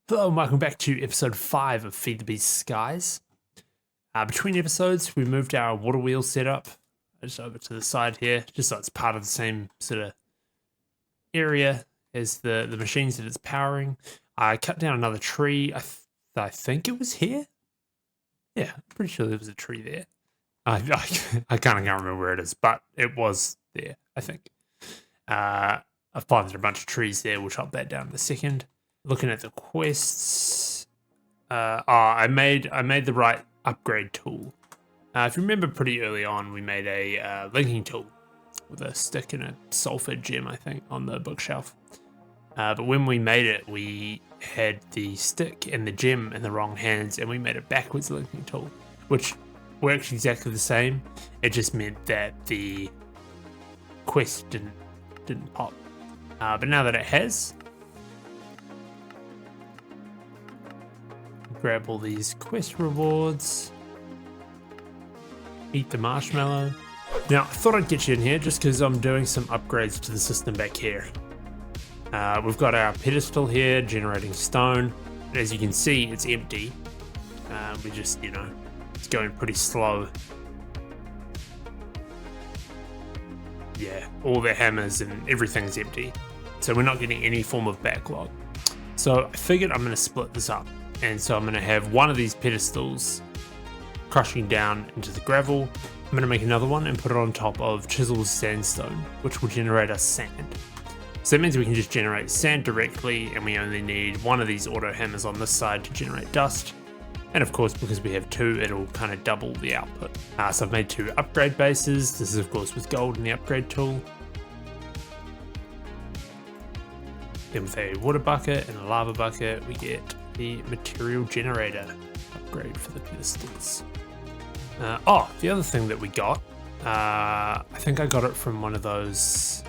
Hello and welcome back to episode 5 of Feed the Beast Skies. Between episodes, we moved our water wheel setup just over to the side here, just so it's part of the same sort of area as the machines that it's powering. I cut down another tree. I think it was here. Yeah, I'm pretty sure there was a tree there. I kind of can't remember where it is, but it was there, I think. I've planted a bunch of trees there. We'll chop that down in a second. Looking at the quests, I made the right upgrade tool. If you remember, pretty early on, we made a linking tool with a stick and a sulfur gem, I think, on the bookshelf. But when we made it, we had the stick and the gem in the wrong hands, and we made a backwards linking tool, which works exactly the same. It just meant that the quest didn't pop. But now that it has, grab all these quest rewards, eat the marshmallow. Now, I thought I'd get you in here just because I'm doing some upgrades to the system back here. We've got our pedestal here generating stone. As you can see, it's empty. We just, it's going pretty slow. Yeah, all the hammers and everything's empty. So we're not getting any form of backlog. So I figured I'm going to split this up. And so I'm going to have one of these pedestals crushing down into the gravel. I'm going to make another one and put it on top of chiseled sandstone, which will generate us sand. So that means we can just generate sand directly, and we only need one of these auto hammers on this side to generate dust. And of course, because we have two, it'll kind of double the output. So I've made two upgrade bases. This is of course with gold in the upgrade tool. Then with a water bucket and a lava bucket, we get the material generator upgrade for the pedestals. The other thing that we got, I think I got it from one of those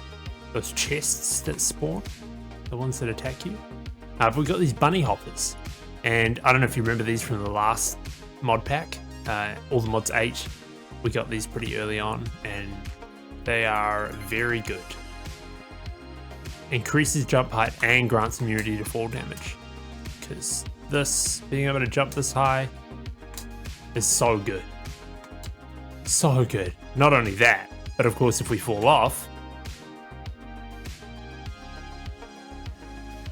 chests that spawn, the ones that attack you. But we got these bunny hoppers, and I don't know if you remember these from the last mod pack, all the mods 8. We got these pretty early on, and they are very good. Increases jump height and grants immunity to fall damage. Because this, being able to jump this high, is so good. So good. Not only that, but of course if we fall off,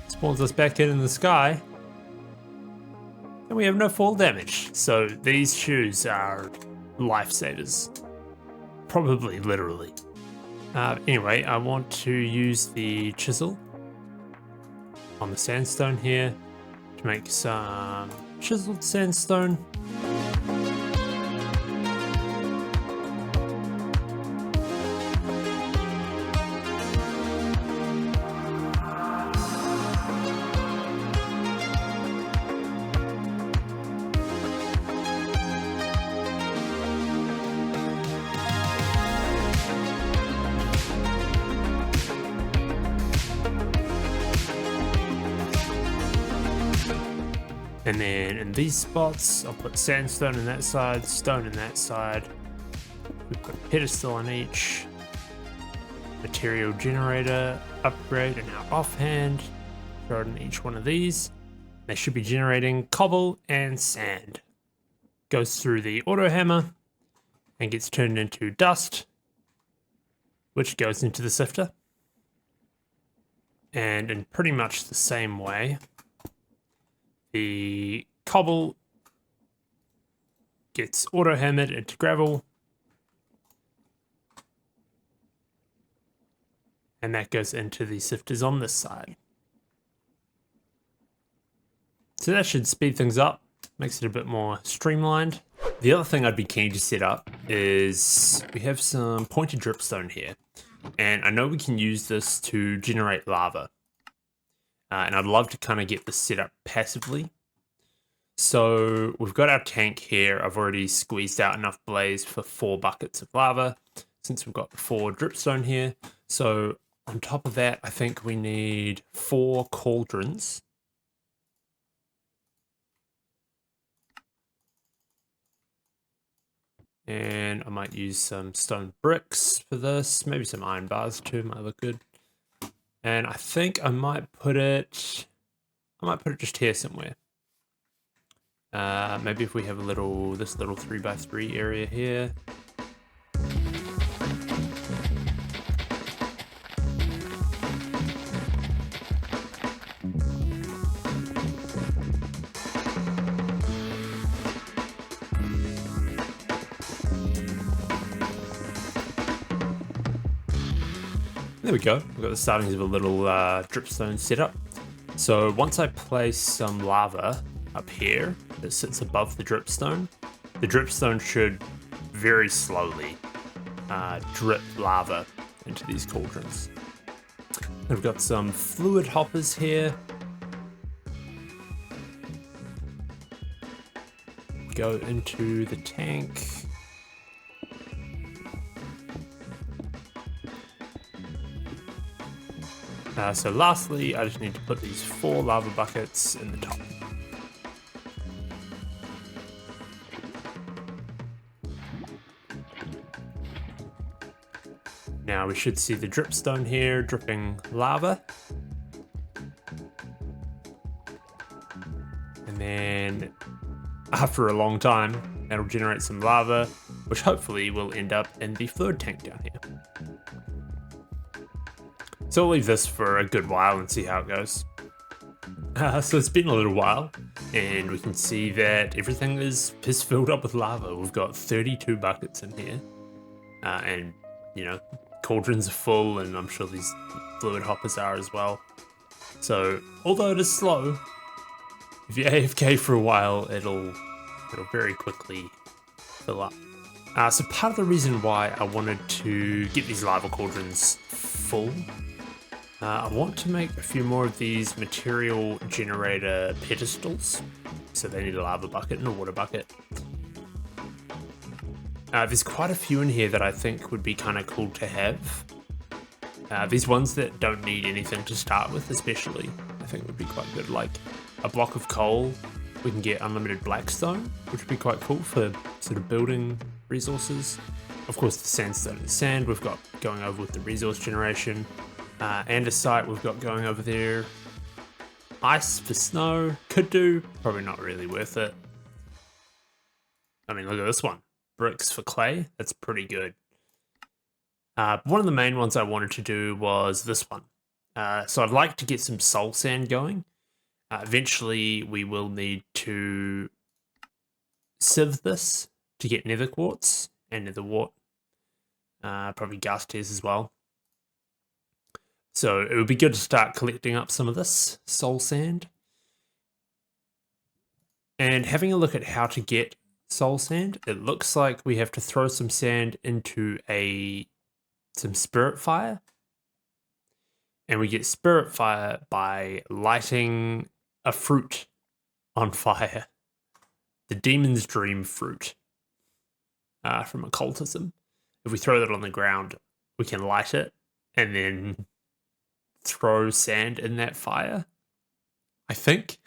it spawns us back in the sky, and we have no fall damage. So these shoes are lifesavers. Probably literally. Anyway, I want to use the chisel on the sandstone here to make some chiseled sandstone. And then in these spots, I'll put sandstone in that side, stone in that side. We put a pedestal on each. Material generator upgrade in our offhand. Throw it in each one of these. They should be generating cobble and sand. Goes through the auto hammer and gets turned into dust, which goes into the sifter. And in pretty much the same way, the cobble gets auto hammered into gravel, and that goes into the sifters on this side. So that should speed things up, makes it a bit more streamlined. The other thing I'd be keen to set up is we have some pointed dripstone here, and I know we can use this to generate lava. And I'd love to kind of get this set up passively. So we've got our tank here. I've already squeezed out enough blaze for 4 buckets of lava, since we've got 4 dripstone here. So on top of that, I think we need 4 cauldrons. And I might use some stone bricks for this, maybe some iron bars too, might look good. And I think I might put it I might put it just here somewhere. Maybe if we have this little 3x3 area here. There we go. We've got the startings of a little dripstone setup. So once I place some lava up here that sits above the dripstone should very slowly drip lava into these cauldrons. We've got some fluid hoppers here. Go into the tank. So lastly, I just need to put these 4 lava buckets in the top. Now we should see the dripstone here dripping lava. And then after a long time, that'll generate some lava, which hopefully will end up in the fluid tank down here. So I'll leave this for a good while and see how it goes. So it's been a little while, and we can see that everything is filled up with lava. We've got 32 buckets in here, and cauldrons are full, and I'm sure these fluid hoppers are as well. So although it is slow, if you're AFK for a while, it'll very quickly fill up. So part of the reason why I wanted to get these lava cauldrons full, I want to make a few more of these material generator pedestals. So they need a lava bucket and a water bucket. There's quite a few in here that I think would be kind of cool to have. These ones that don't need anything to start with especially, I think would be quite good. Like a block of coal, we can get unlimited Blackstone, which would be quite cool for sort of building resources. Of course, the sandstone and sand we've got going over with the resource generation. Andesite we've got going over there. Ice for snow, could do, probably not really worth it. I mean, look at this one. Bricks for clay, that's pretty good. One of the main ones I wanted to do was this one. So I'd like to get some Soulsand going. Eventually we will need to sieve this to get nether quartz and nether wart. Probably gas tears as well. So it would be good to start collecting up some of this Soulsand. And having a look at how to get Soulsand, it looks like we have to throw some sand into some spirit fire. And we get spirit fire by lighting a fruit on fire. The Demon's Dream fruit from occultism. If we throw that on the ground, we can light it and then throw sand in that fire, I think.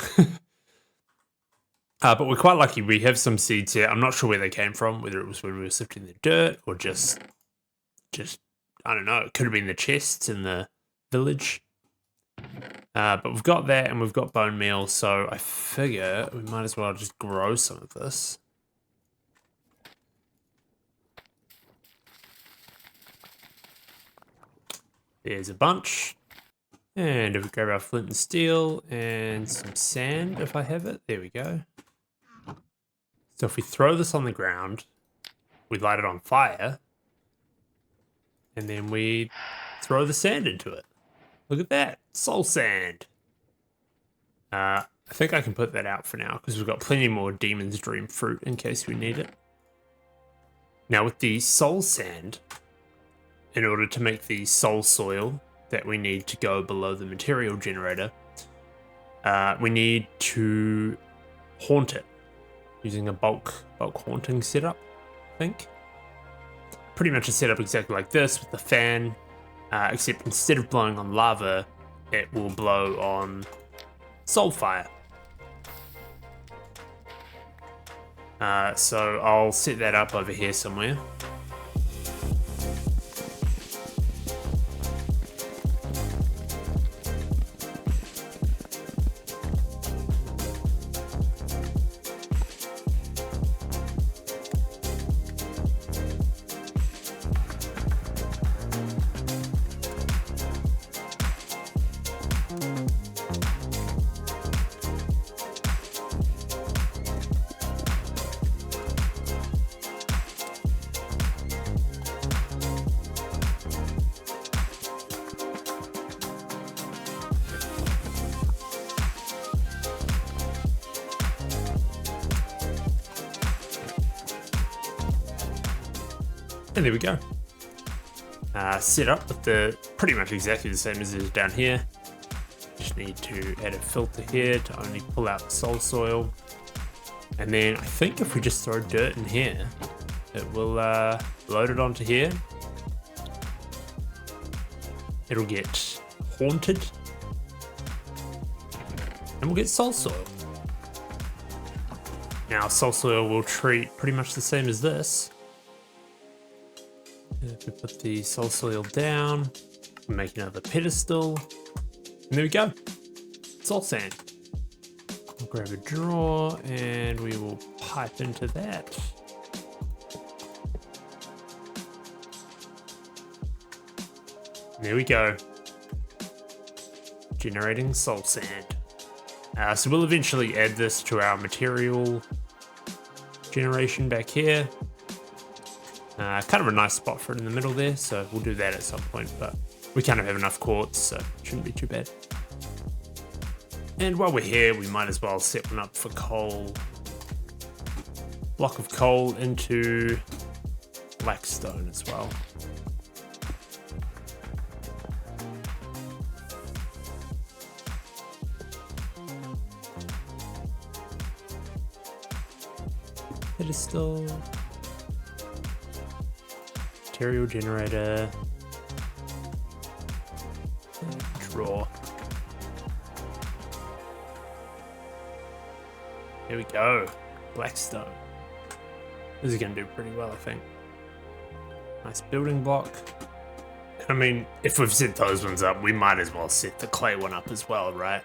But we're quite lucky. We have some seeds here. I'm not sure where they came from, whether it was when we were sifting the dirt or just I don't know. It could have been the chests in the village. But we've got that and we've got bone meal, so I figure we might as well just grow some of this. There's a bunch. And if we grab our flint and steel and some sand, if I have it, there we go. So if we throw this on the ground, we light it on fire, and then we throw the sand into it. Look at that, Soulsand. I think I can put that out for now because we've got plenty more Demon's Dream fruit in case we need it. Now with the Soulsand, in order to make the soul soil that we need to go below the material generator, we need to haunt it using a bulk haunting setup, I think. Pretty much a setup exactly like this with the fan, except instead of blowing on lava, it will blow on soul fire. So I'll set that up over here somewhere. And there we go. Set up with the pretty much exactly the same as it is down here. Just need to add a filter here to only pull out soul soil. And then I think if we just throw dirt in here, it will load it onto here. It'll get haunted. And we'll get soul soil. Now soul soil will treat pretty much the same as this. If we put the soul soil down, make another pedestal, and there we go. Soulsand. We'll grab a drawer and we will pipe into that. And there we go. Generating Soulsand. So we'll eventually add this to our material generation back here. Kind of a nice spot for it in the middle there, so we'll do that at some point, but we kind of have enough quartz, so it shouldn't be too bad. And while we're here, we might as well set one up for coal. Block of coal into Blackstone as well. Pedestal. Material generator. Draw. Here we go. Blackstone. This is going to do pretty well, I think. Nice building block. I mean, if we've set those ones up, we might as well set the clay one up as well, right?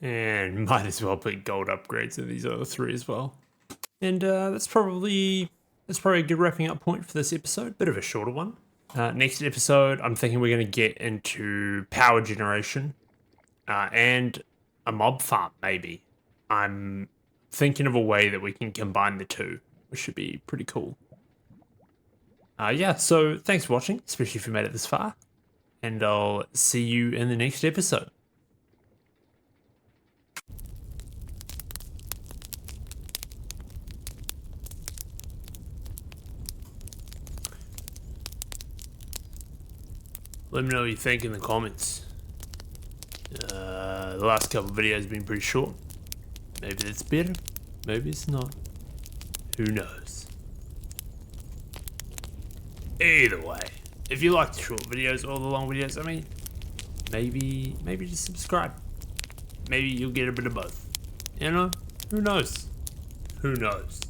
And might as well put gold upgrades in these other three as well. And that's probably a good wrapping up point for this episode. Bit of a shorter one. Next episode, I'm thinking we're going to get into power generation and a mob farm, maybe. I'm thinking of a way that we can combine the two, which should be pretty cool. Yeah, so thanks for watching, especially if you made it this far. And I'll see you in the next episode. Let me know what you think in the comments. The last couple of videos have been pretty short. Maybe that's better, maybe it's not. Who knows? Either way, if you like the short videos or the long videos, I mean, maybe just subscribe. Maybe you'll get a bit of both. You know? Who knows? Who knows?